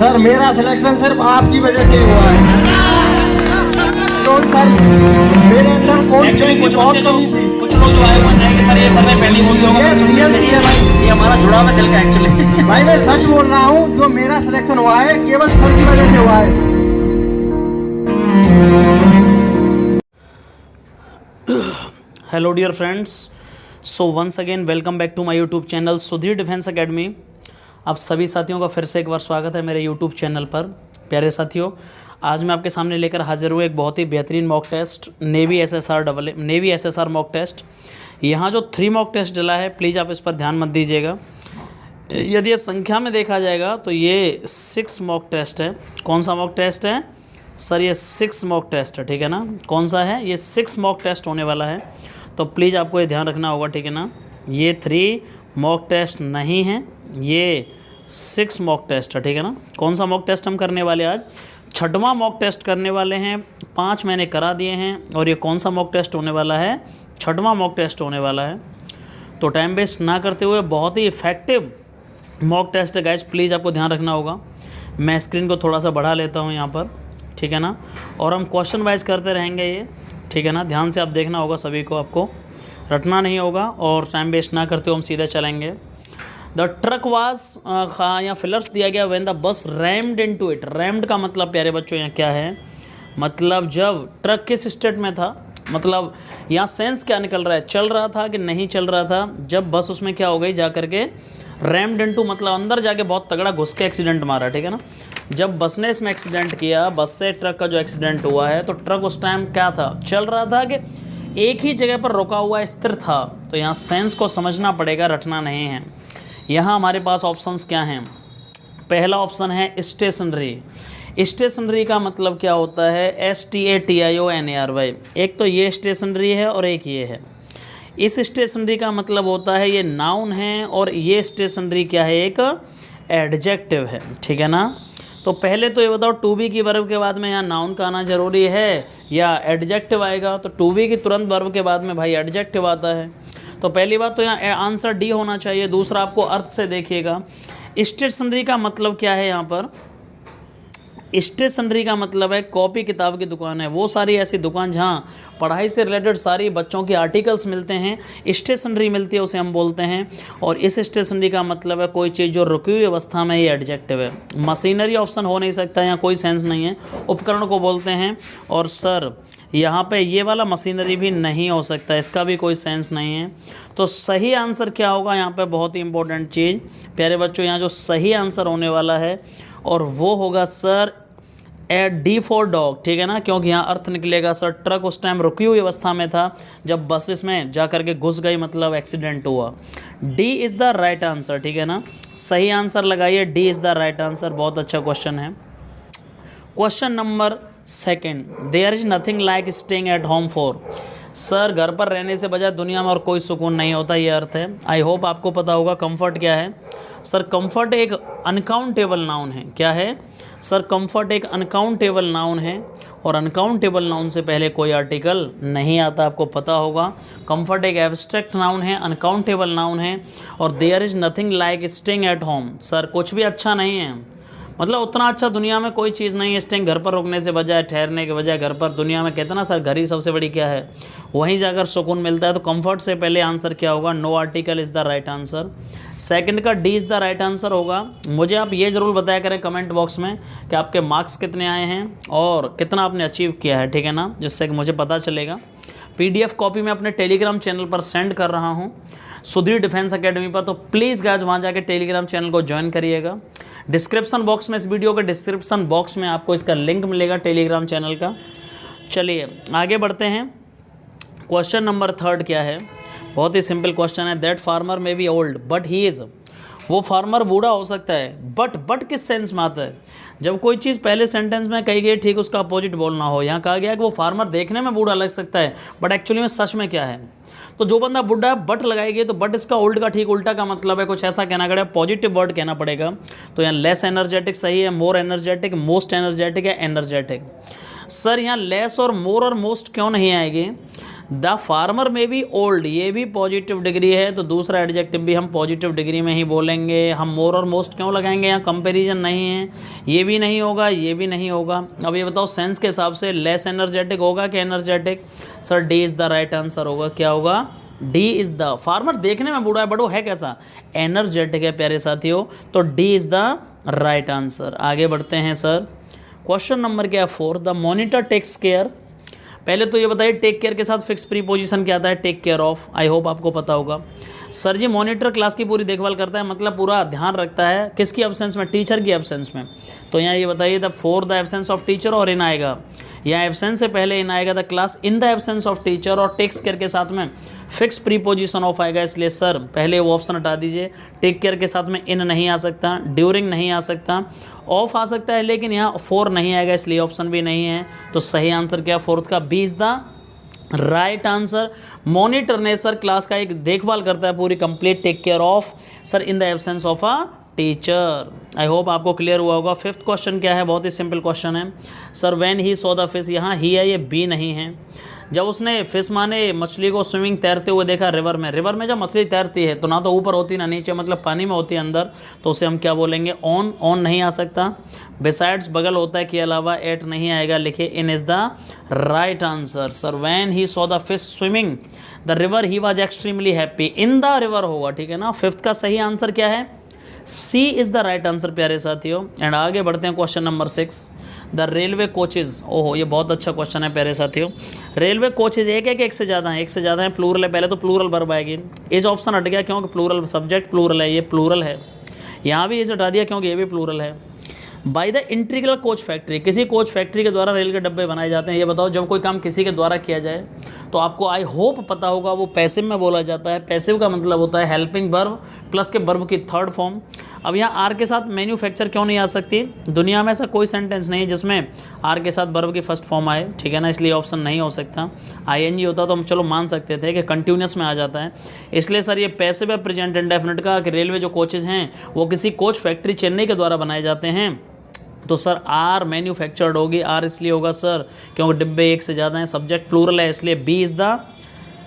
Sir मेरा selection सिर्फ आपकी वजह से हुआ है। तो सर मेरे अंदर कोई एक्चुअली चीज़ कुछ बहुत बच्चे कमी थी। कुछ लोग जो आए हुए हैं कि सर ये सर्वे पहली होती होगा, ये रियलिटी है भाई। ये हमारा जुड़ाव है दिल का एक्चुअली। भाई मैं सच बोल रहा हूँ, जो मेरा सिलेक्शन हुआ है केवल सर की वजह से हुआ है। Hello dear friends, so once again welcome back to my YouTube channel Sudhir Defence Academy. आप सभी साथियों का फिर से एक बार स्वागत है मेरे यूट्यूब चैनल पर। प्यारे साथियों, आज मैं आपके सामने लेकर हाजिर हूँ एक बहुत ही बेहतरीन mock test, navy SSR mock test. यहाँ जो 3 मॉक टेस्ट डला है, प्लीज़ आप इस पर ध्यान मत दीजिएगा। यदि ये संख्या में देखा जाएगा तो ये 6 मॉक टेस्ट है। कौन सा मॉक टेस्ट है सर? ये 6 मॉक टेस्ट है, ठीक है ना। कौन सा है? ये 6 मॉक टेस्ट होने वाला है, तो प्लीज़ आपको ये ध्यान रखना होगा, ठीक है ना। ये 3 मॉक टेस्ट नहीं है, ये 6 मॉक टेस्ट है, ठीक है ना। कौन सा मॉक टेस्ट हम करने वाले आज? 6वां मॉक टेस्ट करने वाले हैं। 5 मैंने करा दिए हैं और ये कौन सा मॉक टेस्ट होने वाला है? 6वां मॉक टेस्ट होने वाला है। तो टाइम वेस्ट ना करते हुए बहुत ही इफेक्टिव मॉक टेस्ट है गाइस, प्लीज़ आपको ध्यान रखना होगा। मैं स्क्रीन को थोड़ा सा बढ़ा लेता हूँ यहाँ पर, ठीक है ना। और हम क्वेश्चन वाइज करते रहेंगे ये, ठीक है ना। ध्यान से आप देखना होगा, सभी को आपको रटना नहीं होगा और टाइम वेस्ट ना करते हुए हम सीधे चलेंगे। द ट्रक वाज यहाँ फिलर्स दिया गया when the bus rumped into it. Rumped का मतलब प्यारे बच्चों यहाँ क्या है? मतलब जब ट्रक किस स्टेट में था, मतलब यहाँ सेंस क्या निकल रहा है, चल रहा था कि नहीं चल रहा था। जब बस उसमें क्या हो गई जा करके रैम्ड इनटू, मतलब अंदर जाके बहुत तगड़ा घुस के एक्सीडेंट मारा, ठीक है ना। जब बस ने इसमें एक्सीडेंट किया, बस से ट्रक का जो एक्सीडेंट हुआ है, तो ट्रक उस टाइम क्या था, चल रहा था कि एक ही जगह पर रुका हुआ स्थिर था। तो यहाँ सेंस को समझना पड़ेगा, रटना नहीं है। यहाँ हमारे पास ऑप्शंस क्या हैं? पहला ऑप्शन है स्टेशनरी। स्टेशनरी का मतलब क्या होता है? STATIONARY। एक तो ये स्टेशनरी है और एक ये है। इस स्टेशनरी का मतलब होता है ये नाउन है और ये स्टेशनरी क्या है? एक एडजेक्टिव है, ठीक है ना। तो पहले तो ये बताओ, टू बी की वर्ब के बाद में यहाँ नाउन का आना जरूरी है या एडजेक्टिव आएगा? तो टू बी की तुरंत वर्ब के बाद में भाई एडजेक्टिव आता है। तो पहली बात तो यहाँ आंसर डी होना चाहिए। दूसरा, आपको अर्थ से देखिएगा, स्टेशनरी का मतलब क्या है यहाँ पर? स्टेशनरी का मतलब है कॉपी किताब की दुकान है, वो सारी ऐसी दुकान जहाँ पढ़ाई से रिलेटेड सारी बच्चों के आर्टिकल्स मिलते हैं, स्टेशनरी मिलती है, उसे हम बोलते हैं। और इस स्टेशनरी का मतलब है कोई चीज़ जो रुकी हुई अवस्था में, ये एडजेक्टिव है। मशीनरी ऑप्शन हो नहीं सकता, यहाँ कोई सेंस नहीं है, उपकरण को बोलते हैं। और सर यहाँ पे ये वाला मशीनरी भी नहीं हो सकता, इसका भी कोई सेंस नहीं है। तो सही आंसर क्या होगा यहाँ पे? बहुत ही इंपॉर्टेंट चीज़ प्यारे बच्चों, यहाँ जो सही आंसर होने वाला है और वो होगा सर D फॉर डॉग, ठीक है ना। क्योंकि यहाँ अर्थ निकलेगा सर, ट्रक उस टाइम रुकी हुई अवस्था में था जब बस इसमें जा करके घुस गई, मतलब एक्सीडेंट हुआ। D is the right answer, ठीक है ना। सही आंसर लगाइए, D is the right answer. बहुत अच्छा क्वेश्चन है। Question number 2, there is nothing like staying at home for. Sir घर पर रहने से बजाय दुनिया में और कोई सुकून नहीं होता, ये अर्थ है। आई होप आपको पता होगा कंफर्ट क्या है। सर कंफर्ट एक अनकाउंटेबल नाउन है। क्या है सर? कंफर्ट एक अनकाउंटेबल नाउन है और अनकाउंटेबल नाउन से पहले कोई आर्टिकल नहीं आता, आपको पता होगा। कंफर्ट एक एब्स्ट्रैक्ट नाउन है, अनकाउंटेबल नाउन है। और there is nothing like staying at home. Sir कुछ भी अच्छा नहीं है, मतलब उतना अच्छा दुनिया में कोई चीज़ नहीं है। स्टेइंग घर पर रुकने से बजाय, ठहरने के बजाय घर पर, दुनिया में कहते ना सर घर ही सबसे बड़ी क्या है, वहीं जाकर सुकून मिलता है। तो कंफर्ट से पहले आंसर क्या होगा? No article is the right answer. Second का D is the right answer होगा। मुझे आप ये ज़रूर बताया करें कमेंट बॉक्स में कि आपके मार्क्स कितने आए हैं और कितना आपने अचीव किया है, ठीक है ना, जिससे कि मुझे पता चलेगा। PDF कॉपी मैं अपने टेलीग्राम चैनल पर सेंड कर रहा हूँ, सुधीर डिफेंस एकेडमी पर। तो प्लीज़ गाइस वहाँ जाके टेलीग्राम चैनल को ज्वाइन करिएगा। डिस्क्रिप्शन बॉक्स में, इस वीडियो के डिस्क्रिप्शन बॉक्स में आपको इसका लिंक मिलेगा टेलीग्राम चैनल का। चलिए आगे बढ़ते हैं। क्वेश्चन नंबर 3 क्या है? बहुत ही सिंपल क्वेश्चन है। That farmer may be old but he is. वो फार्मर बूढ़ा हो सकता है, बट किस सेंस में आता है? जब कोई चीज़ पहले सेंटेंस में कही गई, ठीक उसका अपोजिट बोलना हो। यहाँ कहा गया कि वो फार्मर देखने में बूढ़ा लग सकता है, बट एक्चुअली में सच में क्या है? तो जो बंदा बुढ़ा है, बट लगाएगी, तो बट इसका ओल्ड का ठीक उल्टा का मतलब है, कुछ ऐसा कहना पड़ेगा, पॉजिटिव वर्ड कहना पड़ेगा। तो यहाँ लेस एनर्जेटिक सही है, मोर एनर्जेटिक, मोस्ट एनर्जेटिक या एनर्जेटिक। सर यहाँ लेस और मोर और मोस्ट क्यों नहीं आएगी? द फार्मर में भी ओल्ड, ये भी पॉजिटिव डिग्री है, तो दूसरा एडजेक्टिव भी हम पॉजिटिव डिग्री में ही बोलेंगे। हम मोर और मोस्ट क्यों लगाएंगे, यहाँ कंपैरिजन नहीं है, ये भी नहीं होगा, ये भी नहीं होगा। अब ये बताओ सेंस के हिसाब से लेस एनर्जेटिक होगा कि energetic? Sir D is the right answer होगा। क्या होगा? D is the. फार्मर देखने में बूढ़ा है बट वो है कैसा? एनर्जेटिक है प्यारे साथियों, तो D is the right answer. आगे बढ़ते हैं सर, क्वेश्चन नंबर क्या है 4। द मॉनिटर टेक्स केयर, पहले तो ये बताइए टेक केयर के साथ फिक्स प्रीपोजिशन क्या आता है? Take care of. I hope आपको पता होगा। सर जी मॉनिटर क्लास की पूरी देखभाल करता है, मतलब पूरा ध्यान रखता है किसकी एब्सेंस में? टीचर की एब्सेंस में। तो यहाँ ये बताइए the for the absence of teacher और इन आएगा, यहाँ एब्सेंस से पहले इन आएगा, the class in the absence of teacher, और टेक्स केयर के साथ में फिक्स प्रीपोजिशन ऑफ आएगा। इसलिए सर पहले वो ऑप्शन हटा दीजिए, टेक केयर के साथ में इन नहीं आ सकता, ड्यूरिंग नहीं आ सकता, ऑफ आ सकता है लेकिन यहाँ फोर नहीं आएगा, इसलिए ऑप्शन भी नहीं है। तो सही आंसर क्या? फोर्थ का B is the right answer. Monitor ने सर क्लास का एक देखभाल करता है पूरी complete, take care of sir in the absence of a teacher. I hope आपको क्लियर हुआ होगा। फिफ्थ क्वेश्चन क्या है? बहुत ही सिंपल क्वेश्चन है sir. When he saw the fish, यहाँ ही है, ये बी नहीं है। जब उसने फिश माने मछली को स्विमिंग तैरते हुए देखा रिवर में, रिवर में जब मछली तैरती है तो ना तो ऊपर होती ना नीचे, मतलब पानी में होती है अंदर, तो उसे हम क्या बोलेंगे? ऑन। ऑन नहीं आ सकता। बिसाइड्स बगल होता है, के अलावा एट नहीं आएगा, लिखे in is the right answer. Sir when he saw the fish swimming the river he was extremely happy, in the river होगा, ठीक है ना। फिफ्थ का सही आंसर क्या है? C is the right answer प्यारे साथियों। एंड आगे बढ़ते हैं question number 6। The railway coaches, ओहो ये बहुत अच्छा क्वेश्चन है प्यारे साथियों। रेलवे कोचेज एक से ज़्यादा है? एक से ज़्यादा है, प्लूरल है, पहले तो प्लूरल वर्ब आएगी। इज ऑप्शन हट गया क्योंकि प्लूरल सब्जेक्ट प्लूरल है, ये प्लूरल है। यहाँ भी इसे हटा दिया क्योंकि ये भी प्लूरल है। By the integral coach factory, किसी कोच फैक्ट्री के द्वारा रेल के डब्बे बनाए जाते हैं। ये बताओ जब कोई काम किसी के द्वारा किया जाए तो आपको आई होप पता होगा वो पैसिव में बोला जाता है। पैसिव का मतलब होता है हेल्पिंग वर्ब प्लस के वर्ब की थर्ड फॉर्म। अब यहाँ आर के साथ मैन्युफैक्चर क्यों नहीं आ सकती? दुनिया में ऐसा कोई सेंटेंस नहीं है जिसमें आर के साथ वर्ब की फर्स्ट फॉर्म आए, ठीक है ना, इसलिए ऑप्शन नहीं हो सकता। आईएनजी होता तो हम चलो मान सकते थे कि कंटिन्यूस में आ जाता है। इसलिए सर ये पैसिव है प्रेजेंट इंडेफिनिट का, कि रेलवे जो कोचेज हैं वो किसी कोच फैक्ट्री चेन्नई के द्वारा बनाए जाते हैं। तो सर आर मैन्युफैक्चर्ड होगी, आर इसलिए होगा सर क्योंकि डिब्बे एक से ज़्यादा हैं, सब्जेक्ट प्लूरल है, इसलिए बी इज़ द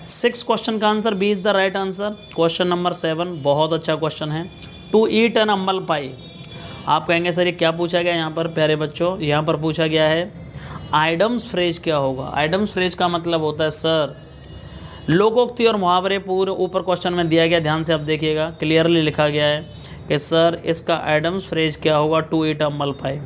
6 क्वेश्चन का answer, B is the right answer. Question number 7 बहुत अच्छा क्वेश्चन है। टू ईट एन अम्बल पाई, आप कहेंगे सर ये क्या पूछा गया यहाँ पर? प्यारे बच्चों यहाँ पर पूछा गया है आइडम्स फ्रेज क्या होगा? आइडम्स फ्रेज का मतलब होता है सर लोकोक्ति और मुहावरे, पूरे ऊपर क्वेश्चन में दिया गया, ध्यान से आप देखिएगा, क्लियरली लिखा गया है कि सर इसका एडम्स फ्रेज क्या होगा? टू ईट अम्बल पाई।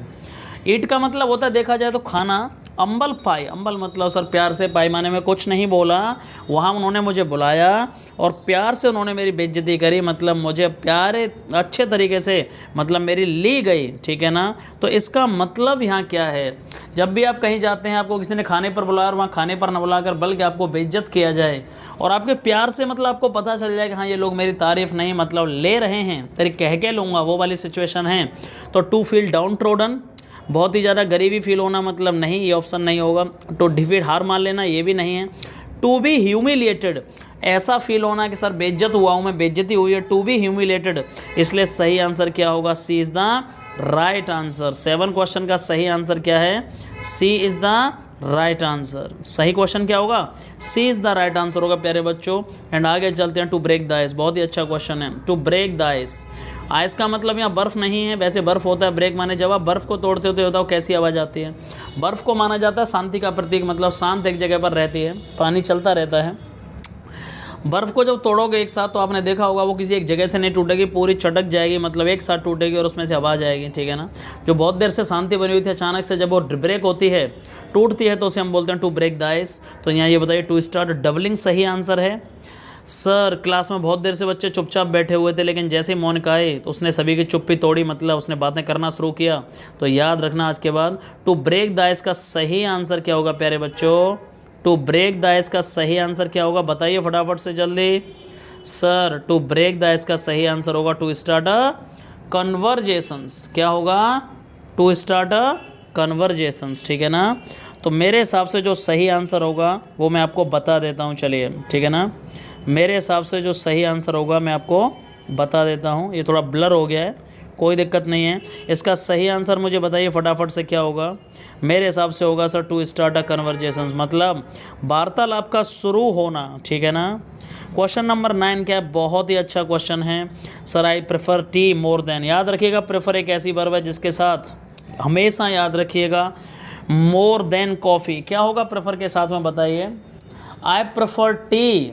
ईट का मतलब होता है देखा जाए तो खाना, अम्बल पाई, अम्बल मतलब सर प्यार से, पाई माने में कुछ नहीं बोला, वहाँ उन्होंने मुझे बुलाया और प्यार से उन्होंने मेरी बेइज्जती करी, मतलब मुझे प्यारे अच्छे तरीके से मतलब मेरी ली गई, ठीक है ना। तो इसका मतलब यहाँ क्या है? जब भी आप कहीं जाते हैं आपको किसी ने खाने पर बुलाया और वहाँ खाने पर न बुलाकर बल्कि आपको बेइज्जत किया जाए और आपके प्यार से मतलब आपको पता चल जाए कि हाँ ये लोग मेरी तारीफ़ नहीं मतलब ले रहे हैं, तेरी कह के लूँगा, वो वाली सिचुएशन है। तो टू फील डाउन ट्रोडन, बहुत ही ज़्यादा गरीबी फील होना, मतलब नहीं, ये ऑप्शन नहीं होगा। टू डिफीट, हार मान लेना, ये भी नहीं है। टू बी ह्यूमिलेटेड, ऐसा फील होना कि सर बेइज्जत हुआ हूँ मैं, बेइज्जती हुई है, टू बी ह्यूमिलेटेड, इसलिए सही आंसर क्या होगा? C is the right answer. 7 question का सही आंसर क्या है? C is the right answer. सही क्वेश्चन क्या होगा? C is the right answer होगा प्यारे बच्चों। एंड आगे चलते हैं, टू ब्रेक द आइस, बहुत ही अच्छा क्वेश्चन है। To break the ice, ice का मतलब यहाँ बर्फ़ नहीं है, वैसे बर्फ़ होता है, ब्रेक माने जब आप बर्फ़ को तोड़ते हो तो बताओ कैसी आवाज़ आती है? बर्फ़ को माना जाता है शांति का प्रतीक, मतलब शांत एक जगह पर रहती है, पानी चलता रहता है। बर्फ़ को जब तोड़ोगे एक साथ तो आपने देखा होगा वो किसी एक जगह से नहीं टूटेगी, पूरी चटक जाएगी, मतलब एक साथ टूटेगी और उसमें से आवाज़ आएगी, ठीक है ना। जो बहुत देर से शांति बनी हुई थी अचानक से जब वो ब्रेक होती है, टूटती है, तो उसे हम बोलते हैं टू ब्रेक द आइस। तो यहाँ ये बताइए टू स्टार्ट डबलिंग सही आंसर है। सर क्लास में बहुत देर से बच्चे चुपचाप बैठे हुए थे, लेकिन जैसे ही मौनिक आए तो उसने सभी की चुप्पी तोड़ी, मतलब उसने बातें करना शुरू किया। तो याद रखना आज के बाद टू ब्रेक द आइस का सही आंसर क्या होगा प्यारे बच्चों? टू ब्रेक द आइस का सही आंसर क्या होगा? बताइए फटाफट से जल्दी। Sir to break the ice का सही आंसर होगा टू स्टार्ट अ कन्वर्जेशंस। क्या होगा? टू स्टार्ट अ कन्वर्जेशंस, ठीक है ना। तो मेरे हिसाब से जो सही आंसर होगा वो मैं आपको बता देता हूँ, चलिए, ठीक है ना। मेरे हिसाब से जो सही आंसर होगा मैं आपको बता देता हूँ, ये थोड़ा ब्लर हो गया है कोई दिक्कत नहीं है। इसका सही आंसर मुझे बताइए फटाफट से क्या होगा। मेरे हिसाब से होगा sir to start a conversation, मतलब वार्तालाप का शुरू होना, ठीक है ना। क्वेश्चन नंबर 9 क्या है, बहुत ही अच्छा क्वेश्चन है सर। आई प्रेफर टी मोर देन, याद रखिएगा प्रेफर एक ऐसी वर्ब है जिसके साथ हमेशा याद रखिएगा मोर देन कॉफ़ी। क्या होगा प्रेफर के साथ में बताइए। I prefer tea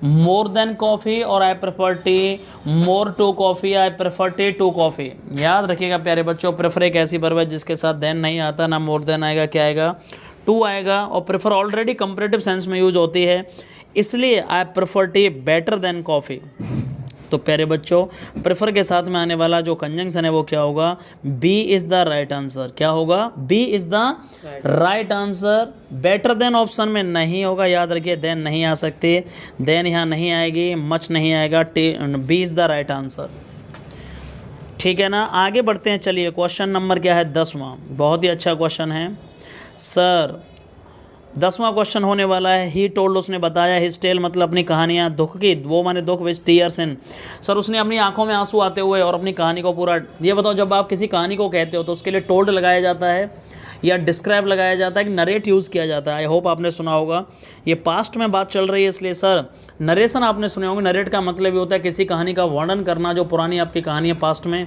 more than coffee और I prefer tea more to coffee, I prefer tea to coffee. याद रखिएगा प्यारे बच्चों, प्रेफर एक ऐसी वर्ब है जिसके साथ देन नहीं आता, ना मोर देन आएगा, क्या आएगा, टू आएगा। और प्रेफर ऑलरेडी कंपैरेटिव सेंस में यूज होती है, इसलिए आई prefer T better than coffee. तो प्यारे बच्चों प्रेफर के साथ में आने वाला जो कंजंक्शन है वो क्या होगा, B is the right answer. क्या होगा, B is the right answer. Better than option में नहीं होगा, याद रखिए देन नहीं आ सकती, देन यहाँ नहीं आएगी, मच नहीं आएगा, B is the right answer, ठीक है ना। आगे बढ़ते हैं, चलिए क्वेश्चन नंबर क्या है 10वां, बहुत ही अच्छा क्वेश्चन है सर। 10वां क्वेश्चन होने वाला है, ही टोल्ड, उसने बताया, हिज टेल मतलब अपनी कहानियाँ, दुख की, वो माने दुख, विच टीयर्स इन, सर उसने अपनी आंखों में आंसू आते हुए और अपनी कहानी को पूरा। ये बताओ जब आप किसी कहानी को कहते हो तो उसके लिए टोल्ड लगाया जाता है या डिस्क्राइब लगाया जाता है कि नरेट यूज़ किया जाता है। आई होप आपने सुना होगा, ये पास्ट में बात चल रही है इसलिए सर नरेशन आपने सुने होंगे। नरेट का मतलब ये होता है किसी कहानी का वर्णन करना, जो पुरानी आपकी कहानी है पास्ट में,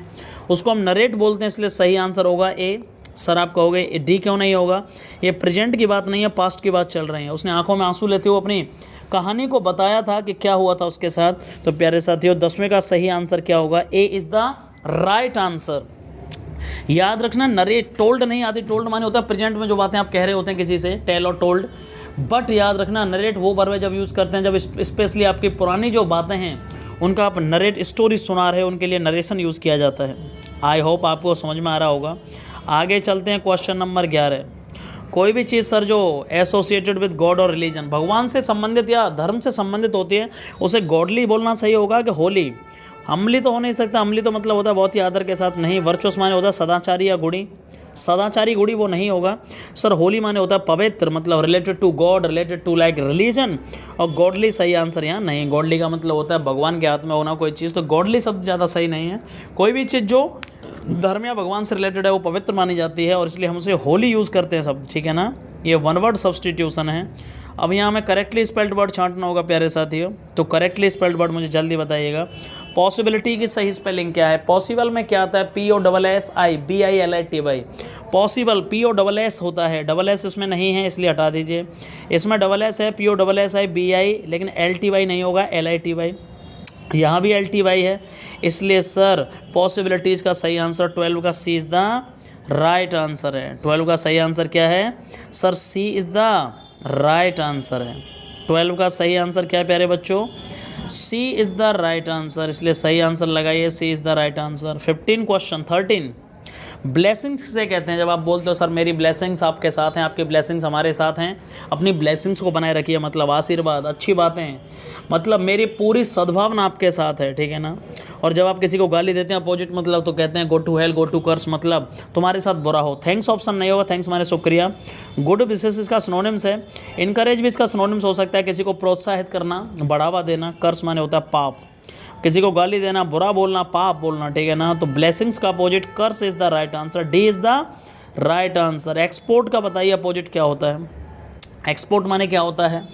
उसको हम नरेट बोलते हैं, इसलिए सही आंसर होगा ए। सर आप कहोगे डी क्यों नहीं होगा, ये प्रेजेंट की बात नहीं है, पास्ट की बात चल रही है। उसने आंखों में आंसू लेते हुए अपनी कहानी को बताया था कि क्या हुआ था उसके साथ। तो प्यारे साथियों 10वें का सही आंसर क्या होगा, ए इज़ द राइट आंसर। याद रखना नरेट, टोल्ड नहीं आती, टोल्ड माने होता है प्रेजेंट में जो बातें आप कह रहे होते हैं किसी से, टेल और टोल्ड। बट याद रखना नरेट वो वर्ब है जब यूज़ करते हैं जब स्पेशली आपकी पुरानी जो बातें हैं उनका आप नरेट स्टोरी सुना रहे हो, उनके लिए नरेशन यूज़ किया जाता है। आई होप आपको समझ में आ रहा होगा। आगे चलते हैं क्वेश्चन नंबर 11। कोई भी चीज़ सर जो एसोसिएटेड विद गॉड और रिलीजन, भगवान से संबंधित या धर्म से संबंधित होती है, उसे गॉडली बोलना सही होगा कि होली। अमली तो हो नहीं सकता, अमली तो मतलब होता है बहुत ही आदर के साथ, नहीं। वर्चुअस माने होता है सदाचारी या गुणी, सदाचारी गुणी वो नहीं होगा सर। होली माने होता है पवित्र, मतलब related to God, related to like religion. और गॉडली सही आंसर यहाँ नहीं। गॉडली का मतलब होता है भगवान के हाथ में होना कोई चीज़, तो गॉडली शब्द ज़्यादा सही नहीं है। कोई भी चीज़ जो धर्म या भगवान से रिलेटेड है वो पवित्र मानी जाती है और इसलिए हम उसे होली यूज़ करते हैं शब्द, ठीक है ना। ये वन वर्ड सब्सटीट्यूशन है। अब यहाँ हमें करेक्टली स्पेल्ड वर्ड छांटना होगा प्यारे साथियों, तो करेक्टली स्पेल्ड वर्ड मुझे जल्दी बताइएगा। पॉसिबिलिटी की सही स्पेलिंग क्या है, पॉसिबल में क्या आता है, POSSIBILITY। पॉसिबल POSS होता है, डबल एस इसमें नहीं है इसलिए हटा दीजिए। इसमें डबल एस है POSSIBI, लेकिन LTY नहीं होगा, LITY। यहाँ भी LTY है, इसलिए सर पॉसिबिलिटीज़ का सही आंसर 12 का C is the right answer है। 12 का सही आंसर क्या है sir, C is the right answer है। 12 का सही आंसर क्या है प्यारे बच्चों, C is the right answer, इसलिए सही आंसर लगाइए, C is the right answer. 15 question 13, blessings से कहते हैं जब आप बोलते हो सर मेरी ब्लेसिंग्स आपके साथ हैं, आपकी ब्लेसिंग्स हमारे साथ हैं, अपनी ब्लेसिंग्स को बनाए रखिए, मतलब आशीर्वाद, अच्छी बातें, मतलब मेरी पूरी सद्भावना आपके साथ है, ठीक है ना। और जब आप किसी को गाली देते हैं अपोजिट मतलब तो कहते हैं go to hell, go to curse, मतलब तुम्हारे साथ बुरा हो। थैंक्स ऑप्शन नहीं होगा, थैंक्स माने शुक्रिया। गुड विशेष इसका सिनोनिम्स है, इनकरेज भी इसका सिनोनिम्स हो सकता है, किसी को प्रोत्साहित करना, बढ़ावा देना। कर्स माने होता है पाप, किसी को गाली देना, बुरा बोलना, पाप बोलना, ठीक है ना। तो ब्लेसिंग्स का opposite curse is the right answer, D is the right answer. Export का बताइए अपोजिट क्या होता है, एक्सपोर्ट माने क्या होता है,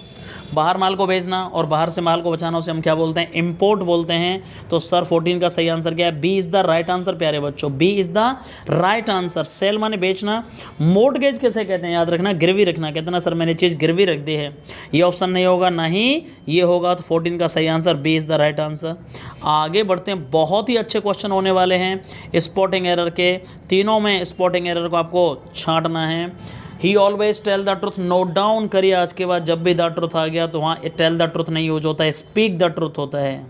बाहर माल को भेजना और बाहर से माल को बचाना, उसे हम क्या बोलते हैं, इंपोर्ट बोलते हैं। तो सर 14 का सही आंसर क्या है, B is the right answer प्यारे बच्चों, B is the right answer. Sell माने बेचना, मोर्टगेज कैसे कहते हैं, याद रखना, गिरवी रखना, कहते हैं ना सर मैंने चीज़ गिरवी रख दी है, ये ऑप्शन नहीं होगा, नहीं ये होगा। तो 14 का सही answer B is the right answer. आगे बढ़ते हैं, बहुत ही अच्छे क्वेश्चन होने वाले हैं स्पॉटिंग एरर के, तीनों में स्पॉटिंग एरर को आपको छांटना है। He always tell the truth, note down करिए आज के बाद, जब भी द ट्रुथ आ गया तो वहाँ टेल द ट्रुथ नहीं यूज होता है, स्पीक द ट्रुथ होता है।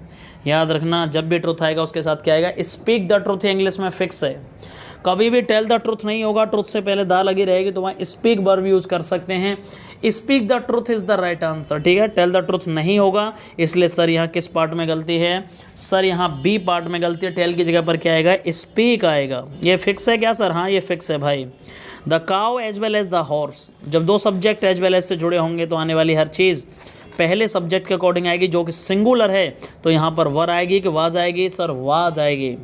याद रखना जब भी ट्रुथ आएगा उसके साथ क्या आएगा, स्पीक द ट्रुथ, इंग्लिश में फिक्स है। कभी भी टेल द ट्रुथ नहीं होगा, ट्रुथ से पहले दा लगी रहेगी, तो वहाँ स्पीक वर्ब यूज कर सकते हैं। Speak the truth is the right answer, ठीक है। टेल द ट्रुथ नहीं होगा, इसलिए सर यहाँ किस पार्ट में गलती है, सर यहाँ बी पार्ट में गलती है। टेल की जगह पर क्या आएगा, स्पीक आएगा। ये फिक्स है क्या सर, हाँ ये फिक्स है भाई। The cow as well as the horse, जब दो सब्जेक्ट एज वेल एज से जुड़े होंगे तो आने वाली हर चीज़ पहले सब्जेक्ट के अकॉर्डिंग आएगी, जो कि सिंगुलर है तो यहाँ पर वर आएगी कि वाज आएगी, सर वाज आएगी।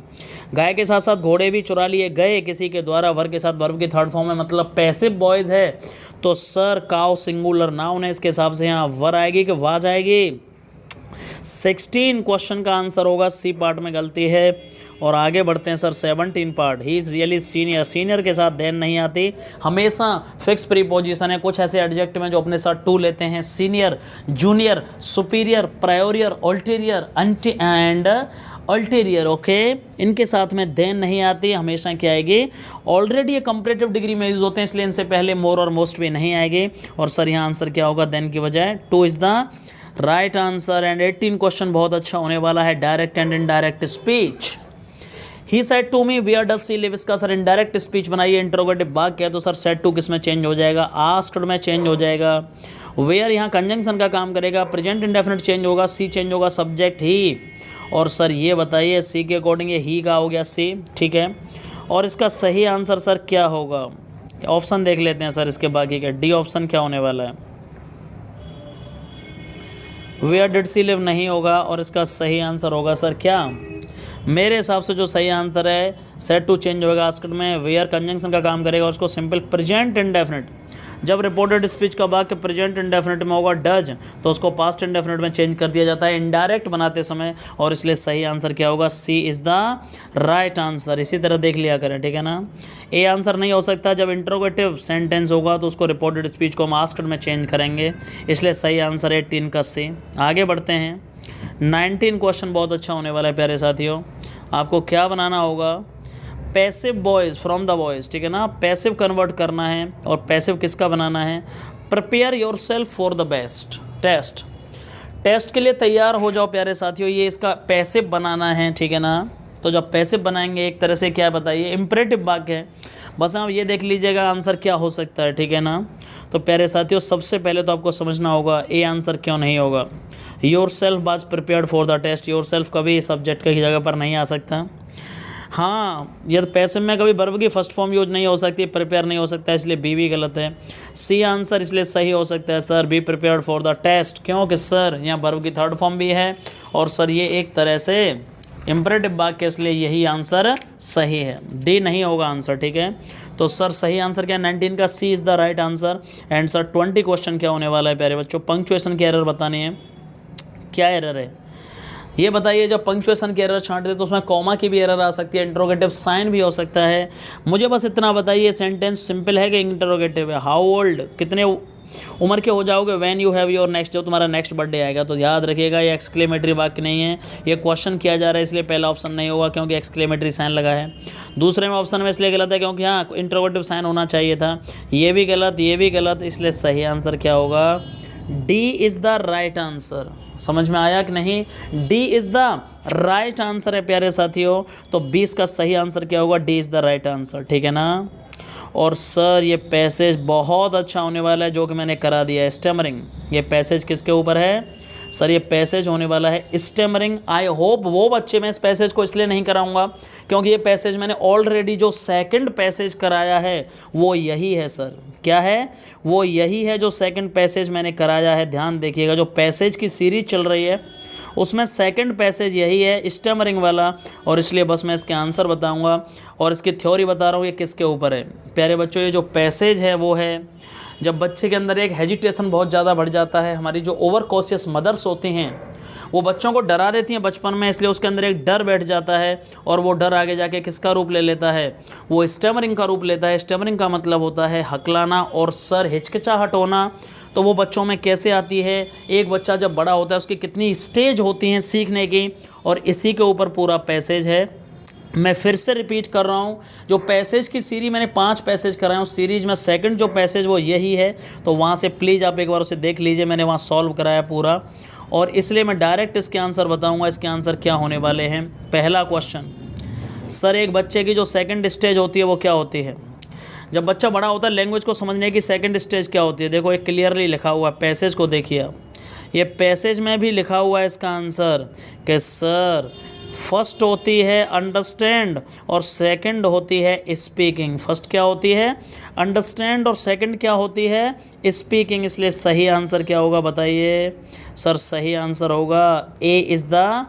गाय के साथ साथ घोड़े भी चुरा लिए गए किसी के द्वारा, वर्ब के साथ वर्ब की थर्ड फॉर्म है, मतलब पैसिव बॉयज़ है। तो सर काउ सिंगुलर नाउन है, इसके हिसाब से यहाँ वर आएगी कि वाज आएगी। 16 क्वेश्चन का आंसर होगा, सी पार्ट में गलती है। और आगे बढ़ते हैं sir 17 part. He is really senior, senior के साथ देन नहीं आती, हमेशा फिक्स प्रीपोजिशन है। कुछ ऐसे एडजेक्टिव हैं जो अपने साथ टू लेते हैं, senior, junior, superior, prior, ulterior, anti and ulterior. Okay, इनके साथ में देन नहीं आती, हमेशा क्या आएगी, ऑलरेडी ये कंपैरेटिव डिग्री में यूज होते हैं, इसलिए इनसे पहले मोर और मोस्ट भी नहीं आएगी। और सर यहाँ आंसर क्या होगा, देन की बजाय two is the right answer. And 18 question बहुत अच्छा होने वाला है, direct and indirect speech. He said to me where does she live, इसका सर इनडायरेक्ट स्पीच बनाइए, इंटरोगेटिव वाक्य है, तो सर सेड टू किस में चेंज हो जाएगा, आस्क्ड में चेंज हो जाएगा। वेयर यहाँ कंजंक्शन का काम करेगा, प्रेजेंट इंडेफिनिट चेंज होगा, सी चेंज होगा, सब्जेक्ट ही। और सर ये बताइए सी के अकॉर्डिंग ये ही का हो गया सी, ठीक है। और इसका सही आंसर सर क्या होगा, ऑप्शन देख लेते हैं सर इसके बाकी के। डी ऑप्शन क्या होने वाला है, वेयर डिड सी लिव नहीं होगा, और इसका सही आंसर होगा सर क्या, मेरे हिसाब से जो सही आंसर है सेड टू चेंज होगा आस्क्ड में, वेयर कंजंक्शन का काम करेगा, उसको सिंपल प्रेजेंट इंडेफिनिट, जब रिपोर्टेड स्पीच का वाक्य प्रेजेंट इंडेफिनिट में होगा डज, तो उसको पास्ट इंडेफिनिट में चेंज कर दिया जाता है इनडायरेक्ट बनाते समय, और इसलिए सही आंसर क्या होगा, C is the right answer. इसी तरह देख लिया करें, ठीक है ना। ए आंसर नहीं हो सकता, जब इंट्रोगेटिव सेंटेंस होगा तो उसको रिपोर्टेड स्पीच को हम आस्क्ड में चेंज करेंगे, इसलिए सही आंसर है 18 का सी। आगे बढ़ते हैं, 19 क्वेश्चन बहुत अच्छा होने वाला है प्यारे साथियों। आपको क्या बनाना होगा, passive boys from the boys, ठीक है ना, पैसिव कन्वर्ट करना है। और पैसिव किसका बनाना है, prepare yourself for the best test, test के लिए तैयार हो जाओ प्यारे साथियों, ये इसका पैसिव बनाना है, ठीक है ना। तो जब पैसिव बनाएंगे एक तरह से क्या बताइए, इम्परेटिव वाक्य है, बस आप ये देख लीजिएगा आंसर क्या हो सकता है, ठीक है ना। तो प्यारे साथियों सबसे पहले तो आपको समझना होगा ए आंसर क्यों नहीं होगा। Yourself was prepared for the test, yourself कभी सब्जेक्ट की जगह पर नहीं आ सकता। हाँ, यदि पैसिव में कभी वर्ब की फर्स्ट फॉर्म यूज नहीं हो सकती, प्रिपेयर नहीं हो सकता, इसलिए बी भी गलत है। सी आंसर इसलिए सही हो सकता है sir, be prepared for the test, क्योंकि सर यहाँ वर्ब की थर्ड फॉर्म भी है, और सर ये एक तरह से इम्परेटिव वाक्य, इसलिए यही आंसर सही है, डी नहीं होगा आंसर, ठीक है। तो सर सही आंसर क्या है, 19 का C is the right answer. And sir 20 question क्या होने वाला है प्यारे बच्चों, पंक्चुएशन की एरर बतानी है। क्या एरर है ये बताइए, जब पंक्चुएशन की एरर छांटते तो उसमें कॉमा की भी एरर आ सकती है, इंटरोगेटिव साइन भी हो सकता है। मुझे बस इतना बताइए, सेंटेंस सिंपल है कि इंटरोगेटिव है। हाउ ओल्ड, कितने उम्र के हो जाओगे, when you have your next, जब तुम्हारा नेक्स्ट बर्थडे आएगा। तो याद रखिएगा ये एक्सक्लेमेटरी वाक्य नहीं है, ये क्वेश्चन किया जा रहा है, इसलिए पहला ऑप्शन नहीं होगा क्योंकि एक्सक्लेमेटरी साइन लगा है। दूसरे में ऑप्शन में इसलिए गलत है क्योंकि यहाँ इंटरोगेटिव साइन होना चाहिए था, ये भी गलत, ये भी गलत, इसलिए सही आंसर क्या होगा, D is the right answer. समझ में आया कि नहीं, D is the right answer है प्यारे साथियों। तो 20 का सही आंसर क्या होगा, D is the right answer, ठीक है ना। और सर ये पैसेज बहुत अच्छा होने वाला है जो कि मैंने करा दिया है, स्टैमरिंग। ये पैसेज किसके ऊपर है सर, ये पैसेज होने वाला है स्टैमरिंग। आई होप वो बच्चे, मैं इस पैसेज को इसलिए नहीं कराऊंगा क्योंकि ये पैसेज मैंने ऑलरेडी जो सेकंड पैसेज कराया है वो यही है सर। क्या है, वो यही है जो सेकंड पैसेज मैंने कराया है। ध्यान देखिएगा, जो पैसेज की सीरीज चल रही है उसमें सेकंड पैसेज यही है, स्टैमरिंग वाला। और इसलिए बस मैं इसके आंसर बताऊंगा और इसकी थ्योरी बता रहा हूँ ये किसके ऊपर है। प्यारे बच्चों, ये जो पैसेज है वो है जब बच्चे के अंदर एक हेजिटेशन बहुत ज़्यादा बढ़ जाता है। हमारी जो ओवर कॉशियस मदर्स होती हैं वो बच्चों को डरा देती हैं बचपन में, इसलिए उसके अंदर एक डर बैठ जाता है और वो डर आगे जाके किसका रूप ले लेता है, वो स्टैमरिंग का रूप लेता है। स्टैमरिंग का मतलब होता है हकलाना और सर हिचकिचाहट होना। तो वो बच्चों में कैसे आती है, एक बच्चा जब बड़ा होता है उसकी कितनी स्टेज होती हैं सीखने की, और इसी के ऊपर पूरा पैसेज है। मैं फिर से रिपीट कर रहा हूँ, जो पैसेज की सीरीज मैंने 5 पैसेज कराए हैं, उस सीरीज में सेकंड जो पैसेज वो यही है। तो वहाँ से प्लीज़ आप एक बार उसे देख लीजिए, मैंने वहाँ सॉल्व कराया पूरा। और इसलिए मैं डायरेक्ट इसके आंसर बताऊँगा। इसके आंसर क्या होने वाले हैं। पहला क्वेश्चन, सर एक बच्चे की जो सेकंड स्टेज होती है वो क्या होती है। जब बच्चा बड़ा होता है लैंग्वेज को समझने की सेकंड स्टेज क्या होती है, देखो एक क्लियरली लिखा हुआ है, पैसेज को देखिए आप, ये पैसेज में भी लिखा हुआ है इसका आंसर कि सर फर्स्ट होती है अंडरस्टैंड और सेकंड होती है स्पीकिंग। फर्स्ट क्या होती है अंडरस्टैंड और सेकंड क्या होती है स्पीकिंग। इसलिए सही आंसर क्या होगा बताइए सर, सही आंसर होगा ए is the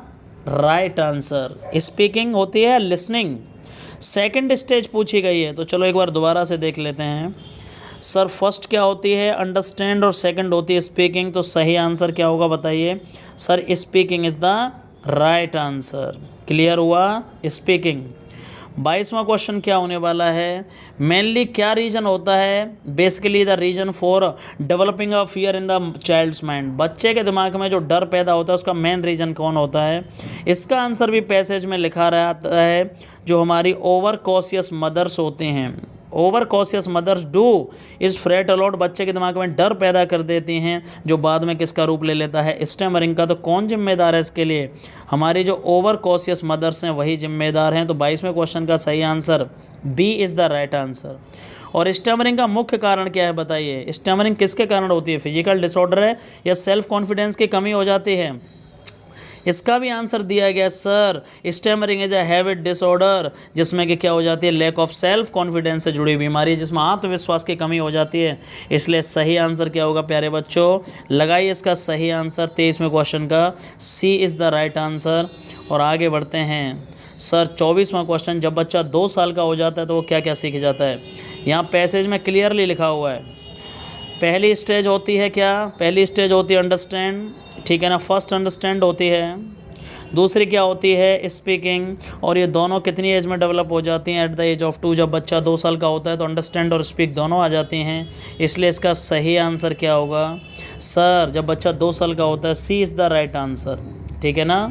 right answer. Speaking होती है लिसनिंग। सेकंड स्टेज पूछी गई है, तो चलो एक बार दोबारा से देख लेते हैं। सर फर्स्ट क्या होती है? अंडरस्टैंड, और सेकंड होती है स्पीकिंग। तो सही आंसर क्या होगा बताइए? Sir speaking is the right answer. Clear हुआ? स्पीकिंग। 22वां क्वेश्चन क्या होने वाला है? मेनली क्या रीजन होता है? Basically the reason for developing a fear in the child's mind. बच्चे के दिमाग में जो डर पैदा होता है उसका मेन रीजन कौन होता है? इसका आंसर भी पैसेज में लिखा रहता है, जो हमारी ओवर कॉशियस मदर्स होते हैं। ओवर कॉशियस मदर्स डू इस फ्रेट अलॉट, बच्चे के दिमाग में डर पैदा कर देती हैं, जो बाद में किसका रूप ले लेता है? स्टैमरिंग का। तो कौन जिम्मेदार है इसके लिए? हमारी जो ओवर कॉशियस मदर्स हैं वही जिम्मेदार हैं। तो 22वें क्वेश्चन का सही answer B is the right answer. और स्टैमरिंग का मुख्य कारण क्या है बताइए? स्टैमरिंग किसके कारण होती है? फिजिकल डिसऑर्डर है या सेल्फ कॉन्फिडेंस की कमी हो जाती है? इसका भी आंसर दिया गया sir, stammering is a habit disorder, जिसमें कि क्या हो जाती है? लैक ऑफ सेल्फ कॉन्फिडेंस से जुड़ी बीमारी, जिसमें आत्मविश्वास की कमी हो जाती है। इसलिए सही आंसर क्या होगा प्यारे बच्चों? लगाइए इसका सही आंसर 23वें क्वेश्चन का, C is the right answer. और आगे बढ़ते हैं सर 24वां क्वेश्चन, जब बच्चा 2 साल का हो जाता है तो वो क्या क्या सीख जाता है? यहाँ पैसेज में क्लियरली लिखा हुआ है। पहली स्टेज होती है क्या? पहली स्टेज होती है अंडरस्टैंड, ठीक है ना, फर्स्ट अंडरस्टैंड होती है। दूसरी क्या होती है? स्पीकिंग। और ये दोनों कितनी एज में डेवलप हो जाती हैं? At the age of 2। जब बच्चा 2 साल का होता है तो अंडरस्टैंड और स्पीक दोनों आ जाती हैं। इसलिए इसका सही आंसर क्या होगा? सर जब बच्चा 2 साल का होता है, C is the right answer, ठीक है ना।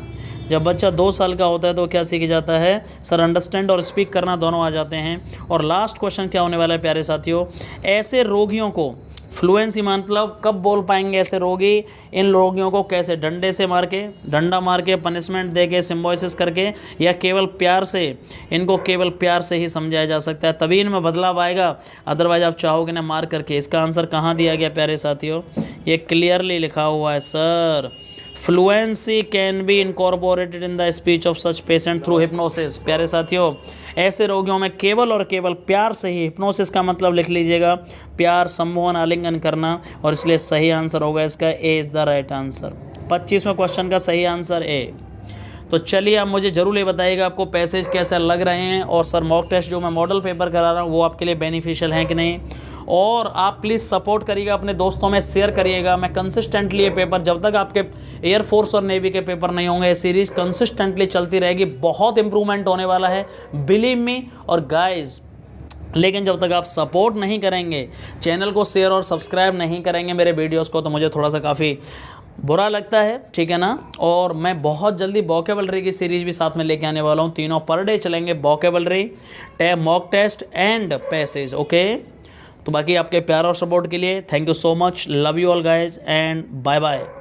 जब बच्चा 2 साल का होता है तो क्या सीख जाता है? सर अंडरस्टैंड और स्पीक करना दोनों आ जाते हैं। और लास्ट क्वेश्चन क्या होने वाला है प्यारे साथियों? ऐसे रोगियों को फ्लुएंसी मतलब कब बोल पाएंगे ऐसे रोगी? इन रोगियों को कैसे? डंडे से मार के, डंडा मार के, पनिशमेंट दे के, सिम्बोसिस करके, या केवल प्यार से? इनको केवल प्यार से ही समझाया जा सकता है, तभी इनमें बदलाव आएगा। अदरवाइज आप चाहोगे ना मार करके। इसका आंसर कहाँ दिया गया प्यारे साथियों? ये क्लियरली लिखा हुआ है sir, fluency can be incorporated in the speech of such patient through hypnosis. प्यारे साथियों, ऐसे रोगियों में केवल और केवल प्यार से ही, हिप्नोसिस का मतलब लिख लीजिएगा प्यार, सम्मोहन, आलिंगन करना। और इसलिए सही आंसर होगा इसका A is the right answer. 25वें क्वेश्चन का सही आंसर ए। तो चलिए आप मुझे ज़रूर ये बताइएगा आपको पैसेज कैसे लग रहे हैं, और सर मॉक टेस्ट जो मैं मॉडल पेपर करा रहा हूँ वो आपके लिए बेनिफिशियल हैं कि नहीं। और आप प्लीज़ सपोर्ट करिएगा, अपने दोस्तों में शेयर करिएगा। मैं कंसिस्टेंटली ये पेपर, जब तक आपके एयरफोर्स और नेवी के पेपर नहीं होंगे, ये सीरीज़ कंसिस्टेंटली चलती रहेगी। बहुत इंप्रूवमेंट होने वाला है, बिलीव मी। और गाइज, लेकिन जब तक आप सपोर्ट नहीं करेंगे, चैनल को शेयर और सब्सक्राइब नहीं करेंगे मेरे वीडियोस को, तो मुझे थोड़ा सा काफ़ी बुरा लगता है, ठीक है ना। और मैं बहुत जल्दी वोकैबुलरी की सीरीज़ भी साथ में लेके आने वाला हूँ। तीनों पर डे चलेंगे, vocabulary, mock test and passage, okay. तो बाकी आपके प्यार और सपोर्ट के लिए thank you so much. Love you all guys and bye bye.